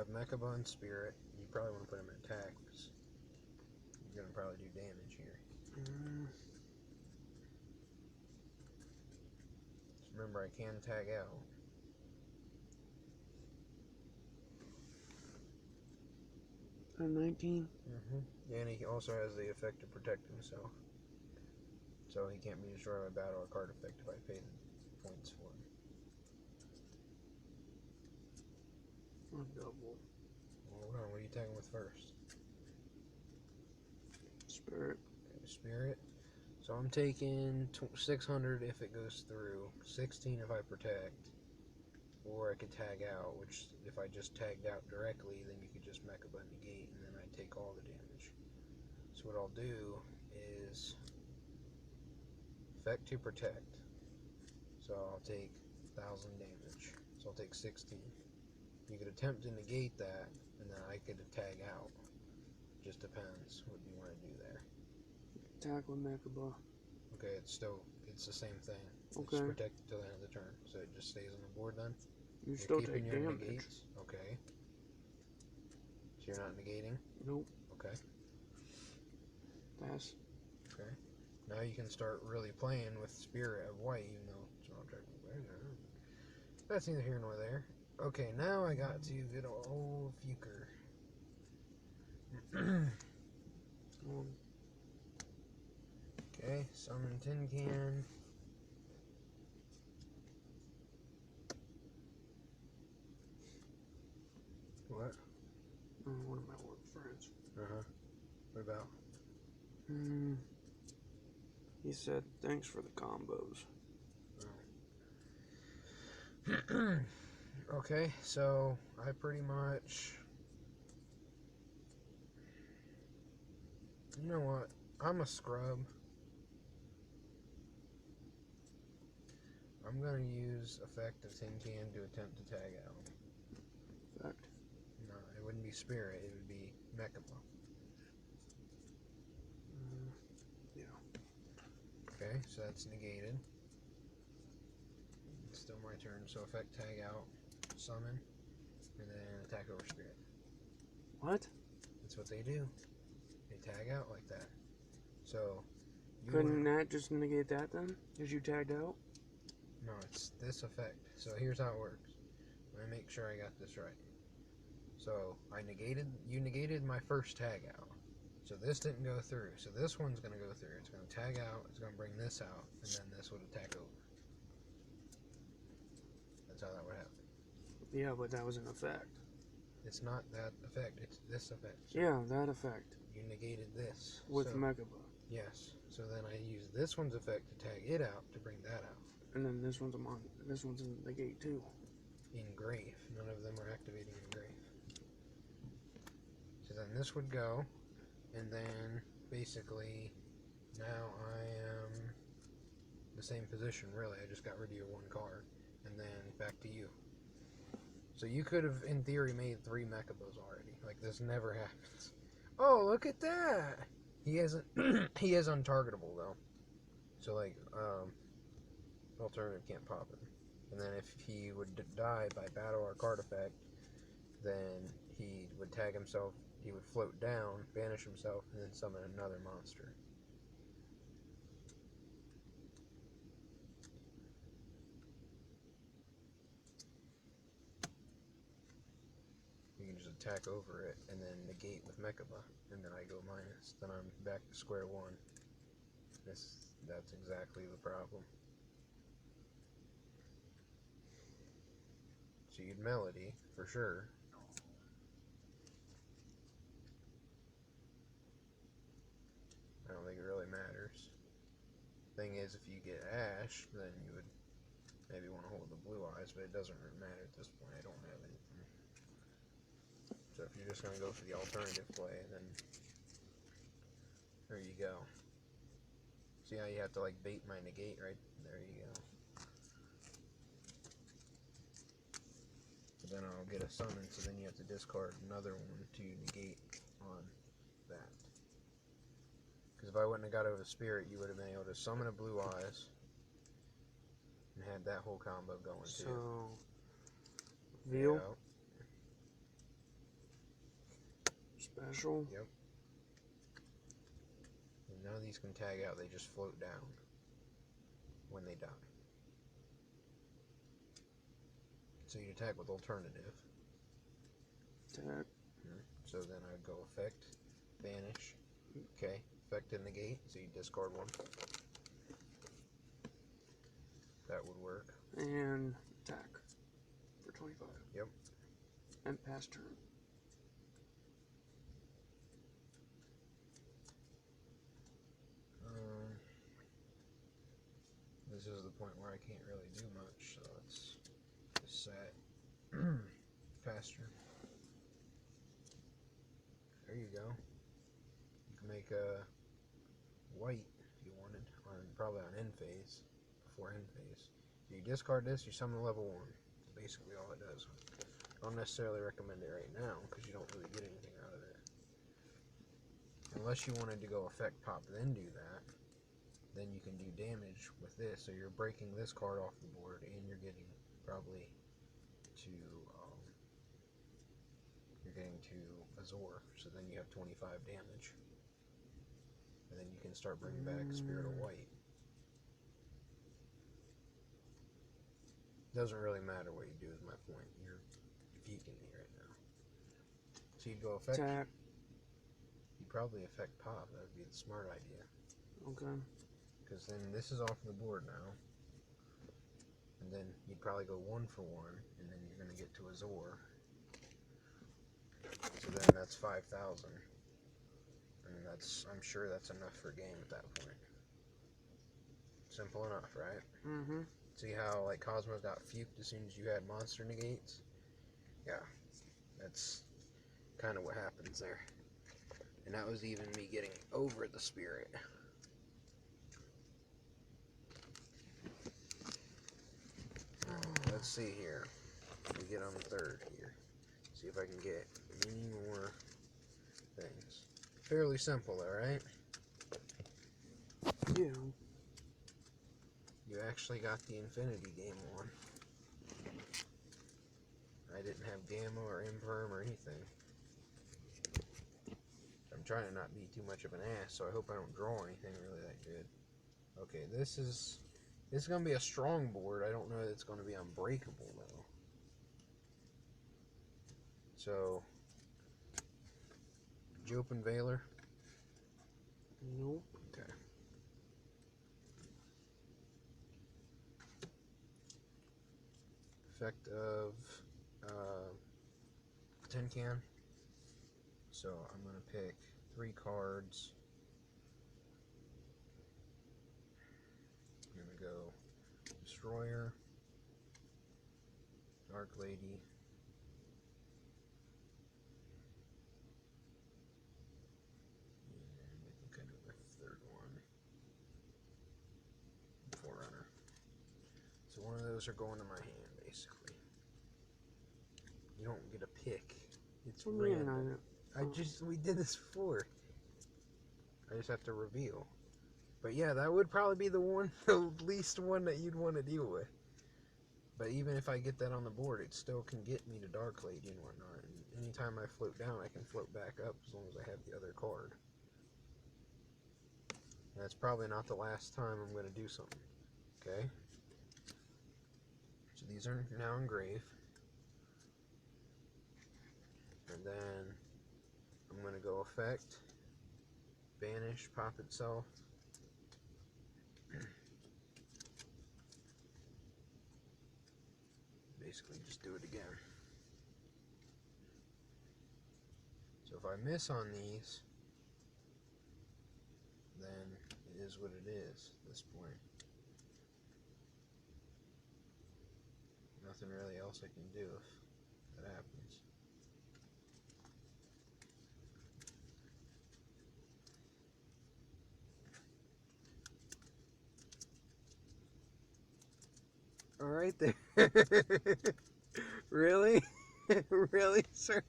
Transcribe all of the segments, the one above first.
have Mechaba and Spirit. You probably want to put him in attack, because you're going to probably do damage here. Just remember, I can tag out. A 19? Yeah, and he also has the effect to protect himself. So he can't be destroyed by battle or card effect if I pay the points for him. A double. Well, hold on, what are you tagging with first? Spirit. Okay, Spirit. So I'm taking 600 if it goes through, 16 if I protect, or I could tag out, which if I just tagged out directly, then you could just Mechaba negate, and then I take all the damage. So what I'll do is effect to protect. So I'll take 1,000 damage. So I'll take 16. You could attempt to negate that, and then I could tag out. Just depends what you want to do there. Attack with Mechaba. Okay, it's the same thing. Okay. It's protected till the end of the turn, so it just stays on the board then. You You're still keeping take your damage. negates. Okay. So you're not negating? Nope. Okay. Pass. Okay. Now you can start really playing with Spirit of White, even though that's neither here nor there. Okay, now I got to good old Fuker. Okay, summon Tin Can. What? One of my work friends. What about? He said, thanks for the combos. Oh. Okay, so I pretty much... You know what? I'm a scrub. I'm going to use effect of Tin Can to attempt to tag out. Effect? No, it wouldn't be Spirit, it would be Mechaba. Yeah. Okay, so that's negated. It's still my turn, so effect tag out, summon, and then attack over Spirit. What? That's what they do. They tag out like that. So, couldn't that just negate that then? Because you tagged out? No, it's this effect. So here's how it works. Let me make sure I got this right. So you negated my first tag out. So this didn't go through. So this one's going to go through. It's going to tag out. It's going to bring this out. And then this would attack over. That's how that would happen. Yeah, but that was an effect. It's not that effect. It's this effect. So yeah, that effect. You negated this. With Mechaba. Yes. So then I use this one's effect to tag it out to bring that out. And then this one's in the gate too. In Grave. None of them are activating in Grave. So then this would go, and then basically now I am in the same position really. I just got rid of your one card, and then back to you. So you could have in theory made 3 Mechabos already. Like this never happens. Oh, look at that! He hasn't he is untargetable though. So like alternative can't pop him. And then if he would die by battle or card effect, then he would tag himself, he would float down, banish himself, and then summon another monster. You can just attack over it and then negate with Mechaba, and then I go minus. Then I'm back to square one. That's exactly the problem. So you'd Melody, for sure. I don't think it really matters. Thing is, if you get Ash, then you would maybe want to hold the Blue Eyes, but it doesn't really matter at this point. I don't have anything. So if you're just going to go for the alternative play, then there you go. See how you have to like bait my negate, right? There you go. So then I'll get a summon, so then you have to discard another one to negate on that. Because if I wouldn't have got over Spirit, you would have been able to summon a Blue Eyes and had that whole combo going too. So, Veal? special. Yep. And none of these can tag out, they just float down when they die. So you attack with alternative. Attack. So then I'd go effect, banish. Okay, effect in the gate, so you discard one. That would work. And attack for 25. Yep. And pass turn. This is the point where I can't really do much, so let's just set faster. There you go. You can make a white if you wanted, probably on end phase, before end phase. You discard this, you summon a level 1. That's basically all it does. I don't necessarily recommend it right now because you don't really get anything out of it. Unless you wanted to go effect pop, then do that. Then you can do damage with this, so you're breaking this card off the board, and you're getting probably to Azor, so then you have 25 damage, and then you can start bringing back Spirit of White. Doesn't really matter what you do, is my point. You're peeking me right now. So you'd go effect. Attack. You'd probably effect pop. That would be the smart idea. Okay. Because then this is off the board now. And then you'd probably go 1 for 1, and then you're going to get to Azor. So then that's 5,000. And I'm sure that's enough for a game at that point. Simple enough, right? Mm-hmm. See how like Kozmo got fuked as soon as you had monster negates? Yeah. That's kind of what happens there. And that was even me getting over the spirit. Let's see here. We get on the third here. See if I can get any more things. Fairly simple, alright? Yeah. You actually got the Infinity game on. I didn't have Gamma or Imperm or anything. I'm trying to not be too much of an ass, so I hope I don't draw anything really that good. Okay, this is going to be a strong board. I don't know that it's going to be unbreakable, though. So, did you open Valor? Nope. Okay. Effect of tin can. So I'm going to pick 3 cards. I'm going to go Destroyer, Dark Lady, and I think I know the third one, Forerunner. So one of those are going to my hand, basically. You don't get a pick. It's random. We did this before. I just have to reveal. But yeah, that would probably be the least one that you'd want to deal with. But even if I get that on the board, it still can get me to Dark Lady and whatnot. And anytime I float down, I can float back up as long as I have the other card. And that's probably not the last time I'm going to do something. Okay? So these are now engraved. And then I'm going to go effect, banish, pop itself. Basically just do it again. So if I miss on these, then it is what it is at this point. Nothing really else I can do if that happens. All right there. Really? Really, sir?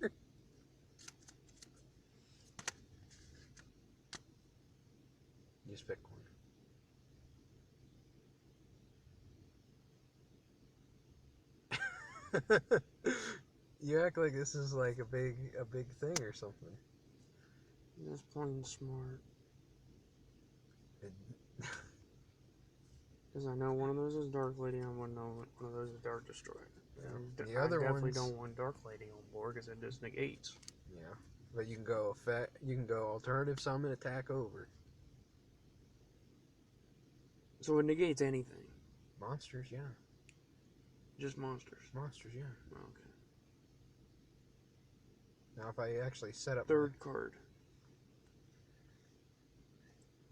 Just pick one. You act like this is like a big thing or something. Just plain smart. Because I know one of those is Dark Lady, and one of those is Dark Destroyer. Yeah. And The I other definitely ones, don't want Dark Lady on board because it just negates. yeah, but you can go alternative summon, attack over. So it negates anything. Monsters, yeah. Just monsters. Monsters, yeah. Oh, okay. Now if I actually set up Third card.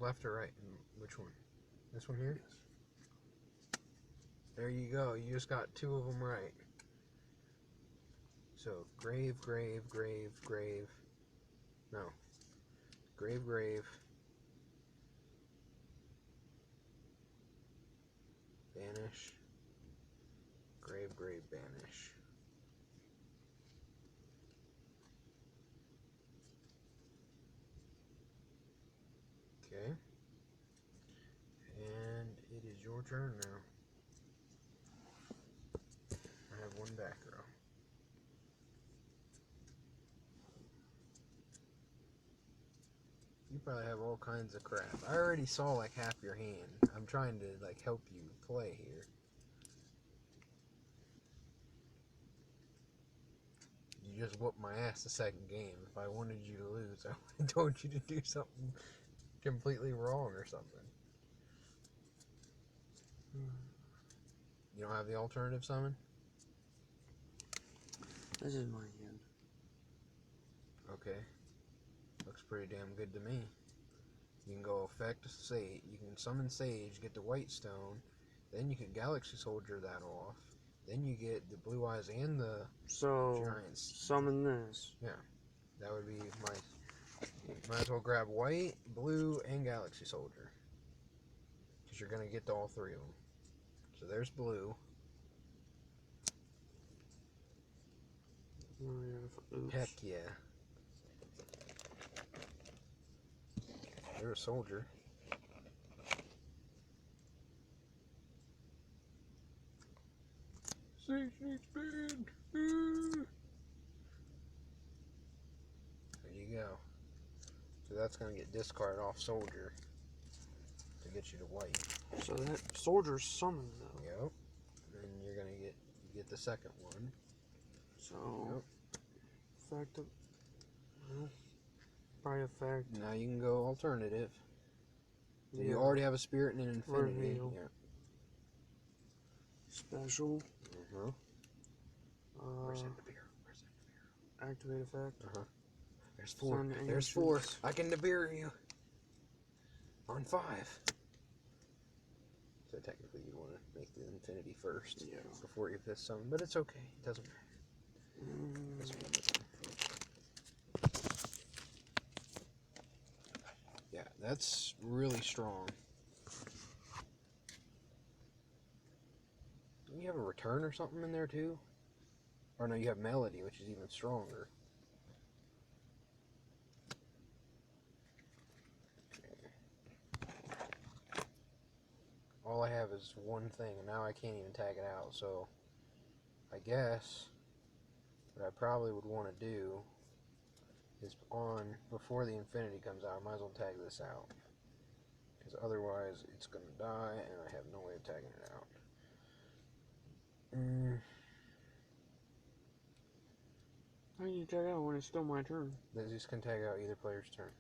left or right, which one? This one here? Yes. There you go. You just got 2 of them right. So grave, grave, grave, grave. No. Grave, grave. Banish. Grave, grave, banish. Okay. And it is your turn now. I have 1 back row. You probably have all kinds of crap. I already saw like half your hand. I'm trying to like help you play here. You just whooped my ass the second game. If I wanted you to lose, I would have told you to do something completely wrong or something. You don't have the alternative summon? This is my hand. Okay. Looks pretty damn good to me. You can go effect Sage. You can summon Sage, get the White Stone, then you can Galaxy Soldier that off. Then you get the Blue Eyes and the Giants. Summon this. Yeah. That would be my... Might as well grab White, Blue, and Galaxy Soldier. Because you're going to get to all 3 of them. So there's Blue. Oh, yeah. Oops. Heck yeah. There's a Soldier. Sage spin! There you go. So that's going to get discarded off Soldier to get you to White. So that soldier's summoned though. Yep. And you're going to get the second one. So, Yep. effective. Well, probably effect. Now you can go alternative. So Yeah. you already have a Spirit and an Infinity. Reveal. Yeah. Special. Uh-huh. Where's that beer? Where's that beer? Activate effect. Uh-huh. There's 4. Sun There's 4. Ancients. I can Nibiru you. On 5. So technically you want to make the Infinity first. Yeah. Before you fifth summon. But it's okay. It doesn't matter. That's what I'm looking for. Yeah, that's really strong. Don't you have a return or something in there too? Or no, you have Melody, which is even stronger. All I have is one thing, and now I can't even tag it out, so I guess what I probably would want to do is before the Infinity comes out, I might as well tag this out. Because otherwise it's going to die, and I have no way of tagging it out. How do you tag out when it's still my turn? This can tag out either player's turn.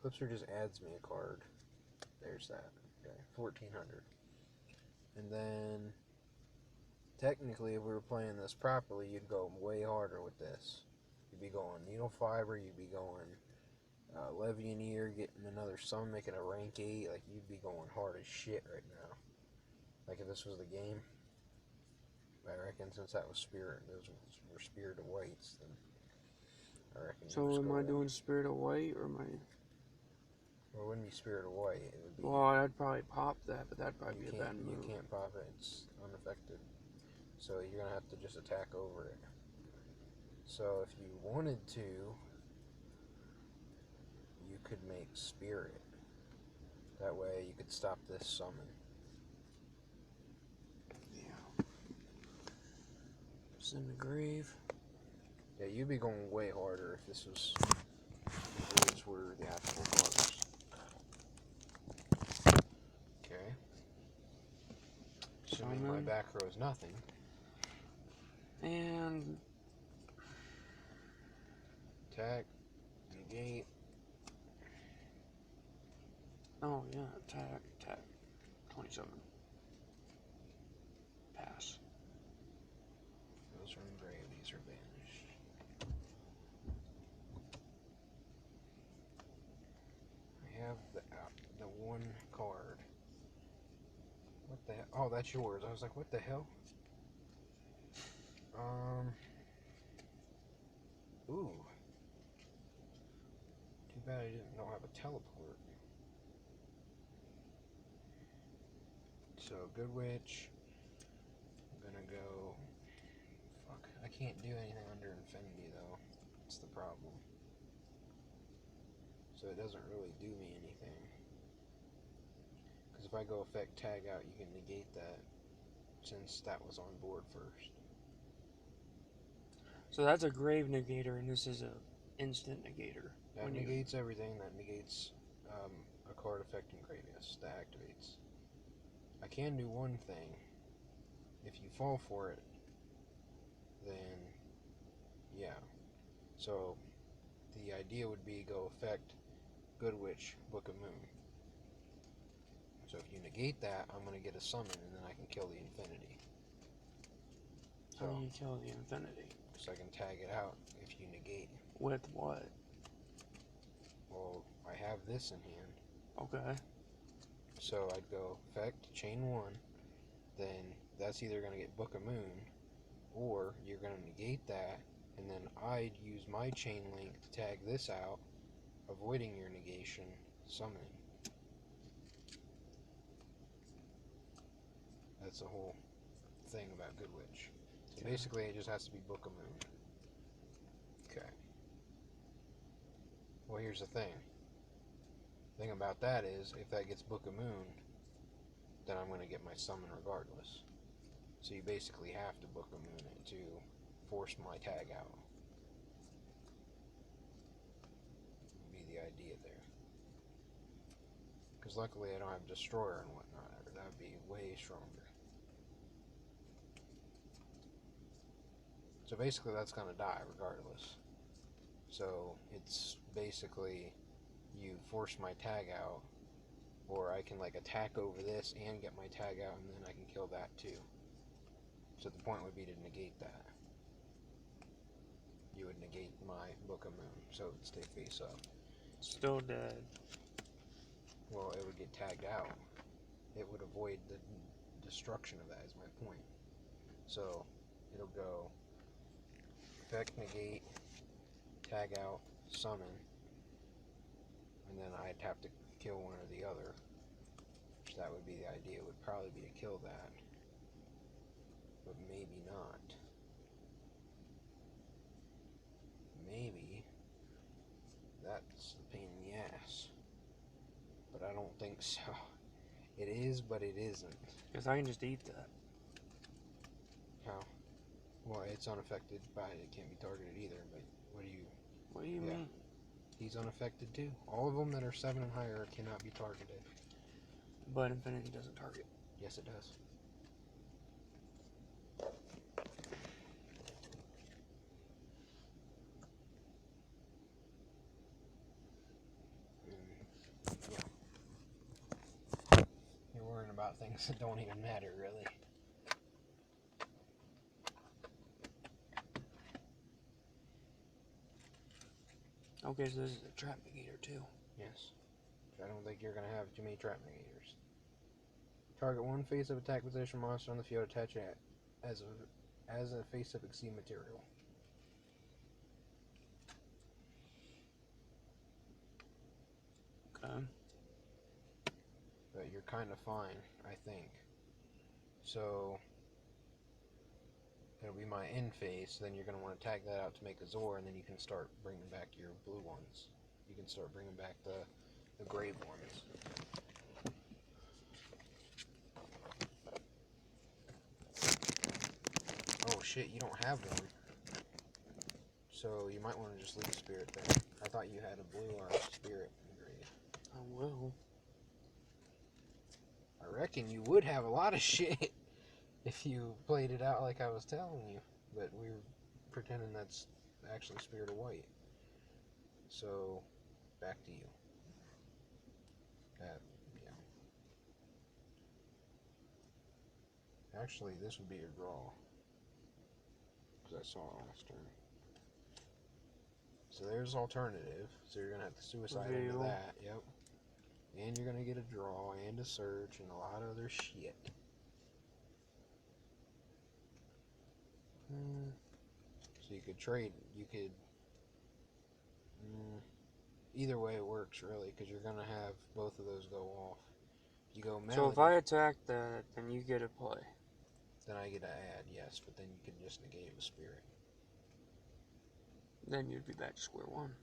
Eclipser just adds me a card. There's that. Okay, 1400. And then, technically, if we were playing this properly, you'd go way harder with this. You'd be going Needle Fiber, you'd be going Levianeer, getting another summon, making a rank 8. Like, you'd be going hard as shit right now. Like, if this was the game. I reckon since that was Spirit, those were Spirit of Whites, then I reckon. So am I doing Spirit of White or am I? Well, it wouldn't be Spirit of White. It would be. Well, I'd probably pop that, but that'd probably be a bad move. You can't pop it. It's unaffected. So you're gonna have to just attack over it. So if you wanted to, you could make Spirit. That way you could stop this summon. Yeah. Send the grave. Yeah, you'd be going way harder if this was. These were the actual colors. Okay. Assuming my back row is nothing. And attack, negate. oh yeah, attack. 27. Pass. Those are engraved, these are banished. I have the one card. What the hell? Oh, that's yours. I was like, what the hell? Ooh. Too bad I don't have a teleport. So, Good Witch. I'm gonna go. Fuck. I can't do anything under Infinity, though. That's the problem. So, it doesn't really do me anything. Because if I go effect tag out, you can negate that. Since that was on board first. So that's a grave negator, and this is a instant negator. That negates everything. That negates a card affecting Gravius. That activates. I can do one thing. If you fall for it, then yeah. So the idea would be go effect Good Witch, Book of Moon. So if you negate that, I'm going to get a summon, and then I can kill the Infinity. So, how do you kill the Infinity? So I can tag it out if you negate. With what? Well, I have this in hand. Okay. So I'd go effect chain 1, then that's either going to get Book of Moon, or you're going to negate that, and then I'd use my chain link to tag this out, avoiding your negation, summoning. That's the whole thing about Good Witch. So basically it just has to be Book of Moon. Okay. Well, here's the thing. The thing about that is, if that gets Book of Moon, then I'm going to get my summon regardless. So you basically have to Book of Moon it to force my tag out. Would be the idea there. Because luckily I don't have Destroyer and whatnot. That would be way stronger. So basically that's going to die regardless. So it's basically you force my tag out, or I can like attack over this and get my tag out, and then I can kill that too. So the point would be to negate that. You would negate my Book of Moon, so it would stay face up. Still dead. Well, it would get tagged out. It would avoid the destruction of that, is my point. So it'll go effect negate, tag out, summon, and then I'd have to kill one or the other. Which that would be the idea. It would probably be to kill that, but maybe not. Maybe that's the pain in the ass, but I don't think so. It is, but it isn't. Because I can just eat that. How? Well, it's unaffected by it. It can't be targeted either, but what do you mean? He's unaffected too. All of them that are 7 and higher cannot be targeted. But Infinity doesn't target. Yes, it does. Yeah. You're worrying about things that don't even matter, really. Okay, so this is a trap negator too. Yes. I don't think you're going to have too many trap negators. Target one face of attack position monster on the field, attach it as a face of exceed material. Okay. But you're kind of fine, I think. So it'll be my end phase, then you're going to want to tag that out to make a Zor, and then you can start bringing back your blue ones. You can start bringing back the grave ones. Oh shit, you don't have one. So you might want to just leave Spirit there. I thought you had a blue or a Spirit engraved. I will. I reckon you would have a lot of shit if you played it out like I was telling you. But we were pretending that's actually Spirit of White. So, back to you. Yeah. Actually, this would be your draw. Because I saw it last turn. So there's alternative. So you're going to have to suicide into that. Yep. And you're going to get a draw and a search and a lot of other shit. So you could trade. You could... either way it works, really, because you're going to have both of those go off. If you go Melody... So if I attack that, then you get a play. Then I get to add, yes, but then you can just negate it with Spirit. Then you'd be back to square one.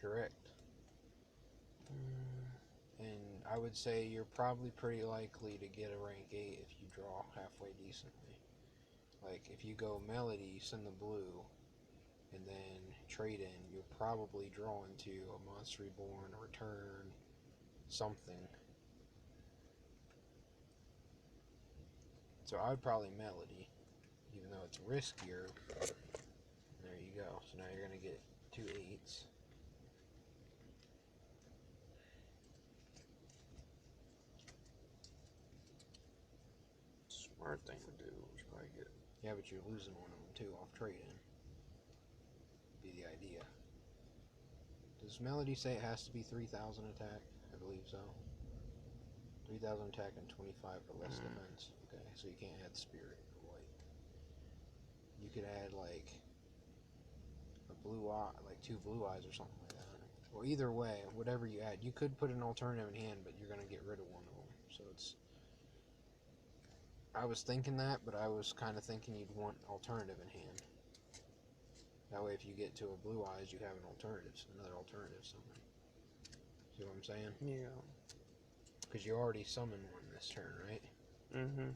Correct. And I would say you're probably pretty likely to get a rank 8 if you draw halfway decently. Like, if you go Melody, send the blue, and then trade in, you'll probably draw into a Monster Reborn, a Return, something. So I would probably Melody, even though it's riskier. There you go. So now you're going to get 2 8s. Smart thing to do is probably get... Yeah, but you're losing one of them too off trade-in. Be the idea. Does Melody say it has to be 3,000 attack? I believe so. 3,000 attack and 25 or less defense. Okay, so you can't add Spirit or White. You could add like a blue eye, like 2 blue eyes or something like that. Well, either way, whatever you add, you could put an alternative in hand, but you're gonna get rid of one of them. So it's. I was thinking that, but I was kind of thinking you'd want alternative in hand. That way, if you get to a blue eyes, you have an alternative, another alternative summon. See what I'm saying? Yeah. Because you already summoned one this turn, right? Mm-hmm.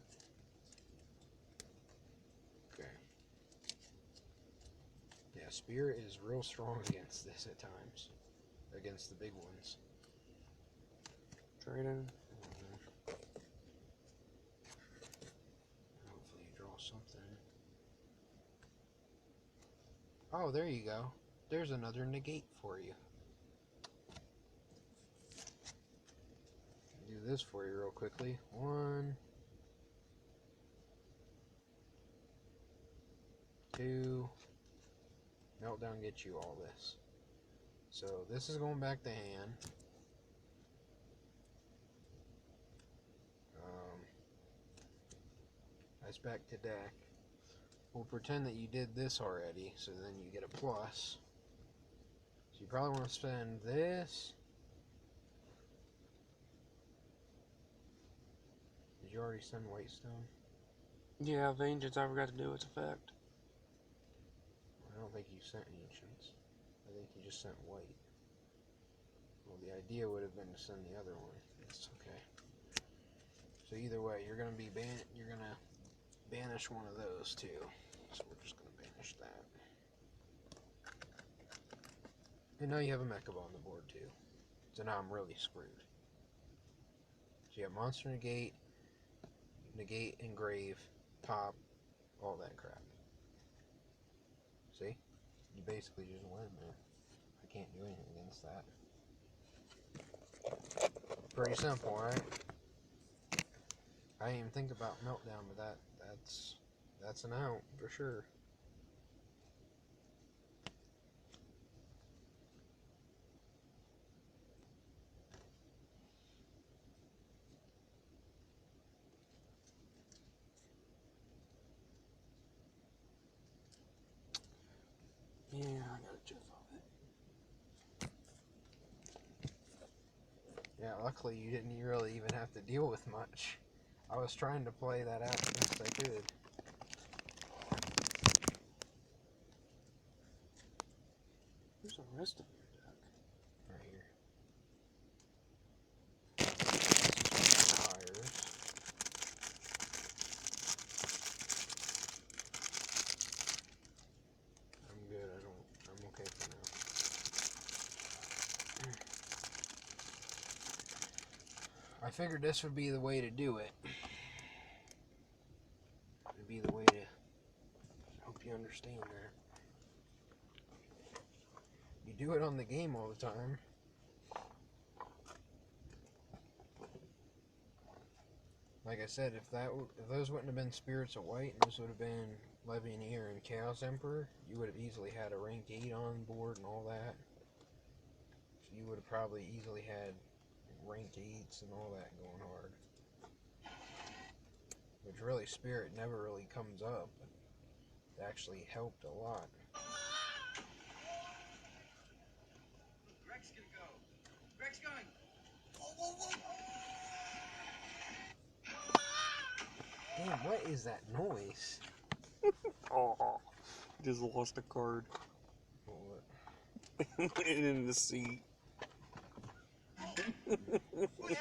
Okay. Yeah, Spirit is real strong against this at times. Against the big ones. Trade in. Hopefully you draw something. Oh, there you go. There's another negate for you. Do this for you real quickly. 1, 2. Meltdown gets you all this. So this is going back to hand. That's back to deck. We'll pretend that you did this already, so then you get a plus. So you probably want to spend this. Did you already send Whitestone? Yeah, Vengeance, I forgot to do its effect. I don't think you sent Ancients. I think you just sent White. Well, the idea would have been to send the other one. It's okay. So either way, you're gonna banish one of those two. So we're just gonna banish that. And now you have a Mechaba on the board too. So now I'm really screwed. So you have Monster Negate, Negate, Engrave, Pop, all that crap. See? You basically just win, man. I can't do anything against that. Pretty simple, right? I didn't even think about Meltdown, but that's an out for sure. Yeah, I got a Jeff of it. Yeah, luckily you didn't really even have to deal with much. I was trying to play that out as best I could. Where's the rest of your deck? Right here. Tires. I'm good. I'm figured this would be the way to do it. It would be the way to... Hope you understand that. You do it on the game all the time. Like I said, if those wouldn't have been Spirits of White and this would have been Levianeer and Chaos Emperor, you would have easily had a rank 8 on board and all that. So you would have probably easily had rank 8s and all that going hard. Which really, Spirit never really comes up, but it actually helped a lot. Greg's gonna go. Greg's going. Whoa, whoa, whoa. Damn, what is that noise? Oh, just lost a card. What? Went in the seat. What